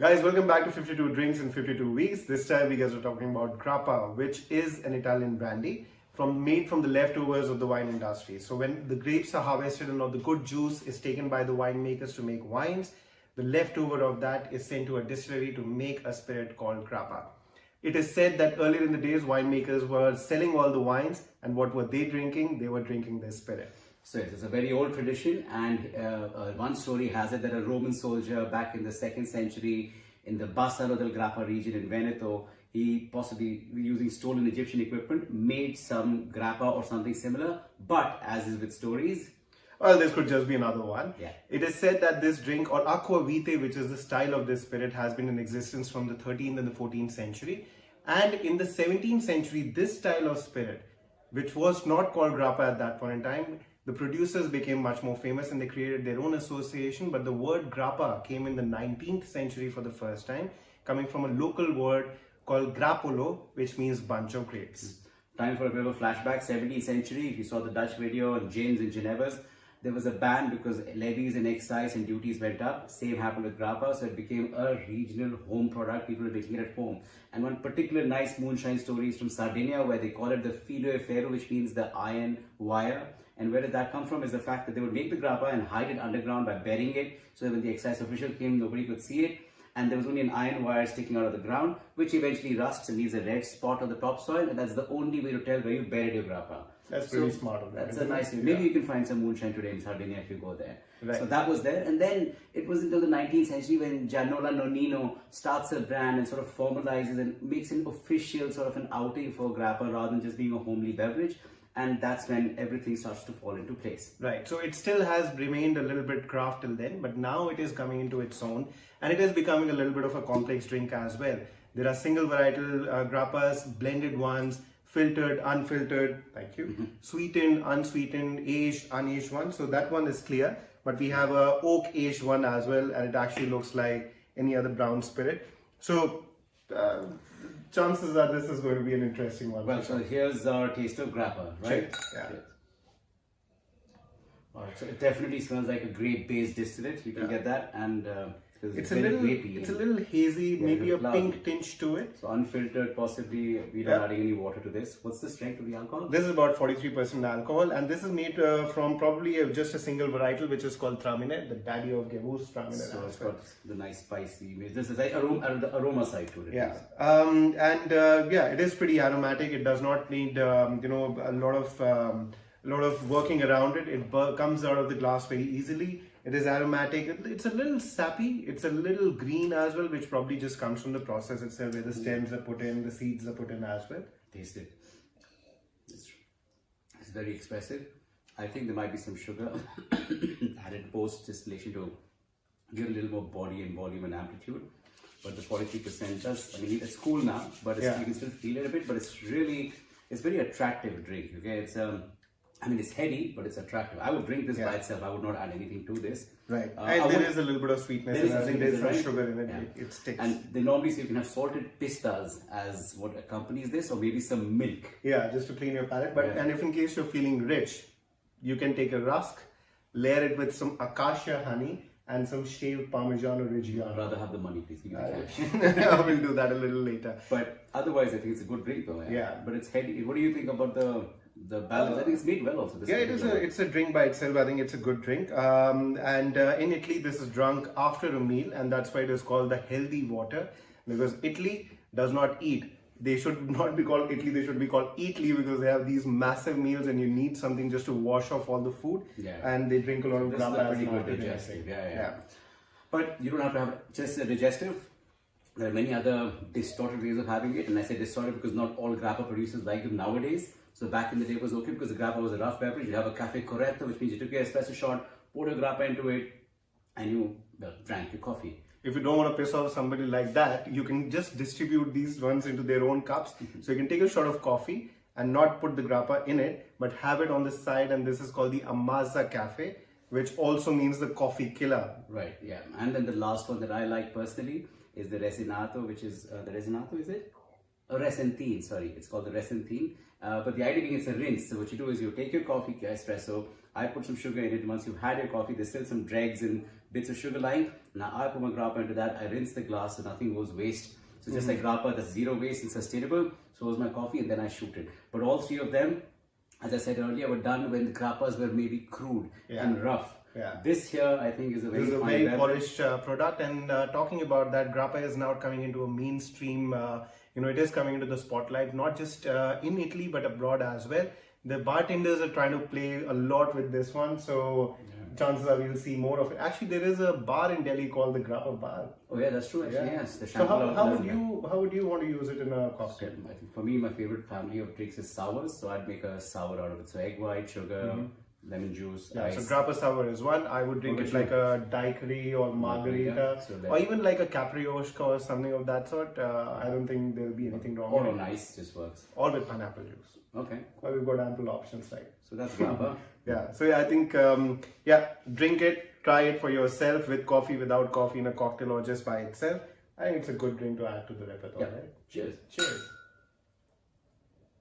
Guys, welcome back to 52 Drinks in 52 Weeks. This time we guys are talking about Grappa, which is an Italian brandy made from the leftovers of the wine industry. So when the grapes are harvested and all the good juice is taken by the winemakers to make wines, the leftover of that is sent to a distillery to make a spirit called Grappa. It is said that earlier in the days, winemakers were selling all the wines, and what were they drinking? They were drinking their spirit. So it's a very old tradition, and one story has it that a Roman soldier back in the 2nd century in the Bassano del Grappa region in Veneto, he possibly using stolen Egyptian equipment made some grappa or something similar, but as is with stories, well, this could just be another one. Yeah. It is said that this drink, or Aqua Vitae, which is the style of this spirit, has been in existence from the 13th and the 14th century. And in the 17th century, this style of spirit, which was not called Grappa at that point in time, the producers became much more famous and they created their own association. But the word Grappa came in the 19th century for the first time, coming from a local word called grappolo, which means bunch of grapes. Time for a bit of a flashback. 17th century, if you saw the Dutch video on James and Genevers, there was a ban because levies and excise and duties went up. Same happened with Grappa, so it became a regional home product. People were making it at home. And one particular nice moonshine story is from Sardinia, where they call it the filo e ferro, which means the iron wire. And where did that come from is the fact that they would make the grappa and hide it underground by burying it, so that when the excise official came, nobody could see it. And there was only an iron wire sticking out of the ground, which eventually rusts and leaves a red spot on the topsoil, and that's the only way to tell where you buried your grappa. That's pretty smart of that. That's a nice way. Maybe you can find some moonshine today in Sardinia if you go there. Right. So that was there. And then it was until the 19th century when Gianola Nonnino starts a brand and sort of formalizes and makes an official sort of an outing for grappa rather than just being a homely beverage. And that's when everything starts to fall into place. Right. So it still has remained a little bit craft till then, but now it is coming into its own and it is becoming a little bit of a complex drink as well. There are single varietal grappas, blended ones, filtered, unfiltered, thank you, sweetened, unsweetened, aged, unaged one. So that one is clear, but we have a oak aged one as well, and it actually looks like any other brown spirit. So chances are this is going to be an interesting one. Well, so here's our taste of grappa, right? Yeah. Alright, so it definitely smells like a grape-based distillate. You can get that, and it's a little hazy, maybe a pink tinge to it. So unfiltered, possibly. We're not adding any water to this. What's the strength of the alcohol? This is about 43% alcohol, and this is made from probably just a single varietal, which is called Traminer, the daddy of Gewurz Traminer. So it's got the nice spicy. This is like the aroma side to it. Yeah, yeah, it is pretty aromatic. It does not need a lot of working around it. It comes out of the glass very easily. It is aromatic. It's a little sappy. It's a little green as well, which probably just comes from the process itself, where the stems are put in, the seeds are put in as well. Taste it. It's very expressive. I think there might be some sugar added post distillation to give a little more body and volume and amplitude. But the 43% does. I mean, it's cool now, but you can still feel it a bit. But it's very attractive drink. Okay, it's I mean, it's heady, but it's attractive. I would drink this by itself. I would not add anything to this. Right. And there is a little bit of sweetness, and I think there's some sugar in it. Yeah. It sticks. And they normally say you can have salted pistas as what accompanies this, or maybe some milk. Yeah, just to clean your palate. But and if in case you're feeling rich, you can take a rusk, layer it with some acacia honey and some shaved Parmigiano Reggiano. I'd rather have the money, please. Give me the cash. I will do that a little later. But otherwise, I think it's a good drink, though. Yeah. But it's heady. What do you think about the balance? I think it's made well also. Yeah, it's a drink by itself. I think it's a good drink. In Italy, this is drunk after a meal, and that's why it is called the healthy water, because Italy does not eat. They should not be called Italy, they should be called Italy, because they have these massive meals and you need something just to wash off all the food. Yeah. And they drink a lot of grappa. Pretty good digestive. Yeah. But you don't have to have just a digestive. There are many other distorted ways of having it, and I say distorted because not all grappa producers like them nowadays. So back in the day it was okay because the grappa was a rough beverage. You have a cafe corretto, which means you took your espresso shot, poured your grappa into it, and you drank your coffee. If you don't want to piss off somebody like that, you can just distribute these ones into their own cups. So you can take a shot of coffee and not put the grappa in it, but have it on the side, and this is called the Ammazza Cafe, which also means the coffee killer. Right, yeah. And then the last one that I like personally is the Resinato, which is, the Resinato, is it? A resinthine, sorry, it's called the resinthine. But the idea being it's a rinse. So what you do is you take your coffee espresso, I put some sugar in it. Once you've had your coffee, there's still some dregs and bits of sugar lying. Now I put my grappa into that, I rinse the glass so nothing goes waste. So just like grappa, that's zero waste and sustainable. So was my coffee, and then I shoot it. But all three of them, as I said earlier, were done when the grappas were maybe crude and rough. Yeah. This here, I think, is a very fine polished product. And talking about that, grappa is now coming into a mainstream. It is coming into the spotlight, not just in Italy but abroad as well. The bartenders are trying to play a lot with this one, so chances are we'll see more of it. Actually, there is a bar in Delhi called the Grappa Bar. Oh yeah, that's true. Actually, yes. The so how would you want to use it in a cocktail? I think for me, my favorite family of drinks is sours, so I'd make a sour out of it. So egg white, sugar, lemon juice, ice. So Grappa sour is one. I would drink it like a daiquiri or margarita, or even like a caprioshka or something of that sort. I don't think there'll be anything wrong. Or on ice just works. Or with pineapple juice. Okay. Well, we've got ample options, right? So that's Grappa. So I think, drink it, try it for yourself with coffee, without coffee, in a cocktail, or just by itself. I think it's a good drink to add to the repertoire, right? Cheers. Cheers.